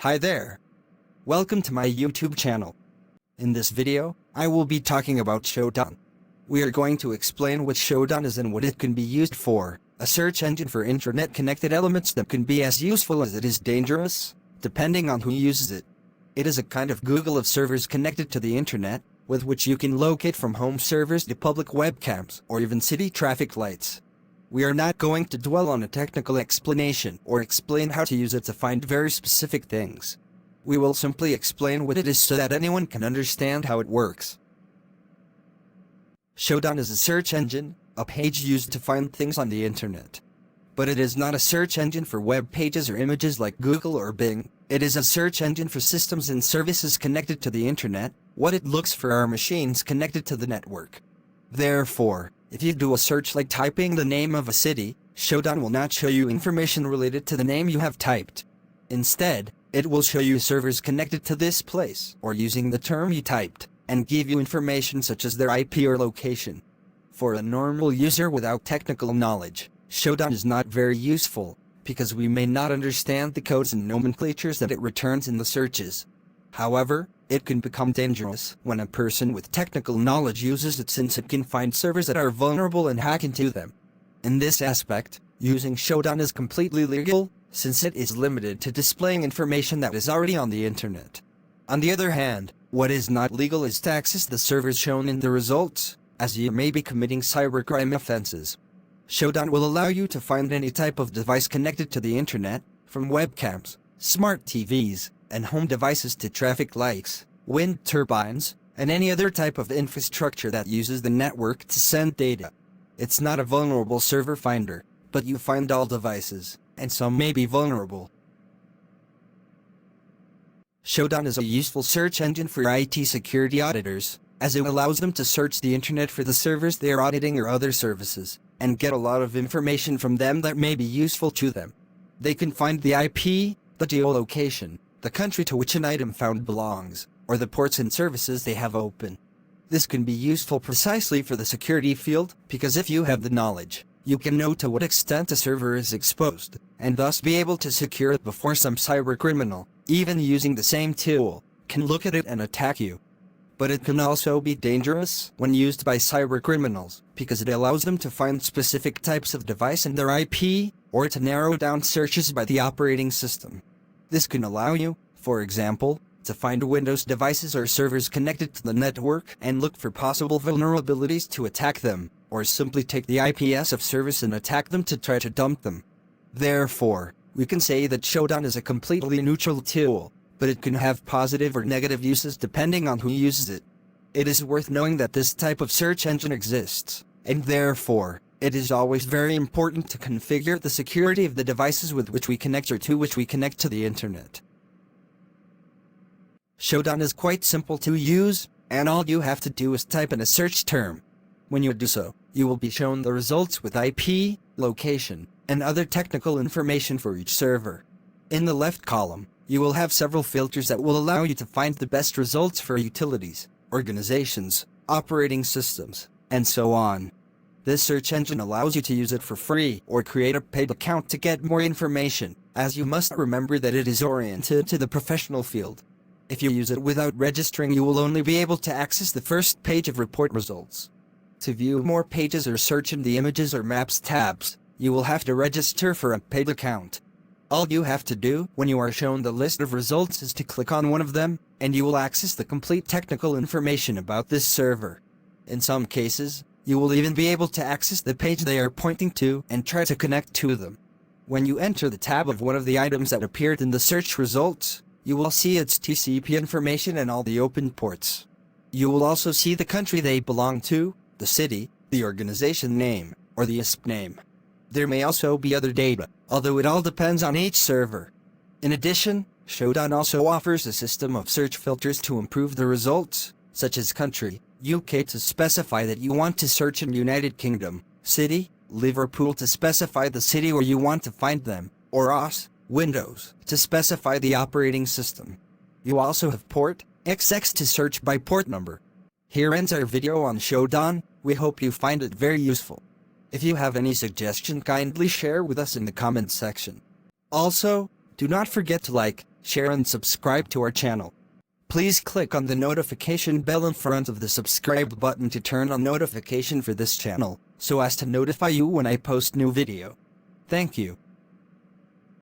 Hi there. Welcome to my YouTube channel. In this video, I will be talking about Shodan. We are going to explain what Shodan is and what it can be used for, a search engine for internet-connected elements that can be as useful as it is dangerous, depending on who uses it. It is a kind of Google of servers connected to the internet, with which you can locate from home servers to public webcams or even city traffic lights. We are not going to dwell on a technical explanation or explain how to use it to find very specific things. We will simply explain what it is so that anyone can understand how it works. Shodan is a search engine, a page used to find things on the internet. But it is not a search engine for web pages or images like Google or Bing. It is a search engine for systems and services connected to the internet. What it looks for are machines connected to the network. Therefore, if you do a search like typing the name of a city, Shodan will not show you information related to the name you have typed. Instead, it will show you servers connected to this place or using the term you typed, and give you information such as their IP or location. For a normal user without technical knowledge, Shodan is not very useful, because we may not understand the codes and nomenclatures that it returns in the searches. However, it can become dangerous when a person with technical knowledge uses it, since it can find servers that are vulnerable and hack into them. In this aspect, using Shodan is completely legal, since it is limited to displaying information that is already on the internet. On the other hand, what is not legal is to access the servers shown in the results, as you may be committing cybercrime offenses. Shodan will allow you to find any type of device connected to the internet, from webcams, smart TVs, and home devices to traffic lights, wind turbines, and any other type of infrastructure that uses the network to send data. It's not a vulnerable server finder, but you find all devices, and some may be vulnerable. Shodan is a useful search engine for IT security auditors, as it allows them to search the internet for the servers they are auditing or other services, and get a lot of information from them that may be useful to them. They can find the IP, the geolocation, the country to which an item found belongs, or the ports and services they have open. This can be useful precisely for the security field, because if you have the knowledge, you can know to what extent a server is exposed, and thus be able to secure it before some cybercriminal, even using the same tool, can look at it and attack you. But it can also be dangerous when used by cybercriminals, because it allows them to find specific types of device and their IP, or to narrow down searches by the operating system. This can allow you, for example, to find Windows devices or servers connected to the network and look for possible vulnerabilities to attack them, or simply take the IPs of service and attack them to try to dump them. Therefore, we can say that Shodan is a completely neutral tool, but it can have positive or negative uses depending on who uses it. It is worth knowing that this type of search engine exists, and therefore, it is always very important to configure the security of the devices with which we connect or to which we connect to the internet. Shodan is quite simple to use, and all you have to do is type in a search term. When you do so, you will be shown the results with IP, location, and other technical information for each server. In the left column, you will have several filters that will allow you to find the best results for utilities, organizations, operating systems, and so on. This search engine allows you to use it for free or create a paid account to get more information, as you must remember that it is oriented to the professional field. If you use it without registering, you will only be able to access the first page of report results. To view more pages or search in the images or maps tabs, you will have to register for a paid account. All you have to do when you are shown the list of results is to click on one of them, and you will access the complete technical information about this server. In some cases, you will even be able to access the page they are pointing to and try to connect to them. When you enter the tab of one of the items that appeared in the search results, you will see its TCP information and all the open ports. You will also see the country they belong to, the city, the organization name, or the ISP name. There may also be other data, although it all depends on each server. In addition, Shodan also offers a system of search filters to improve the results, such as country, UK to specify that you want to search in United Kingdom, city, Liverpool to specify the city where you want to find them, or OS, Windows, to specify the operating system. You also have port, XX to search by port number. Here ends our video on Shodan. We hope you find it very useful. If you have any suggestion, kindly share with us in the comments section. Also, do not forget to like, share and subscribe to our channel. Please click on the notification bell in front of the subscribe button to turn on notification for this channel, so as to notify you when I post new video. Thank you.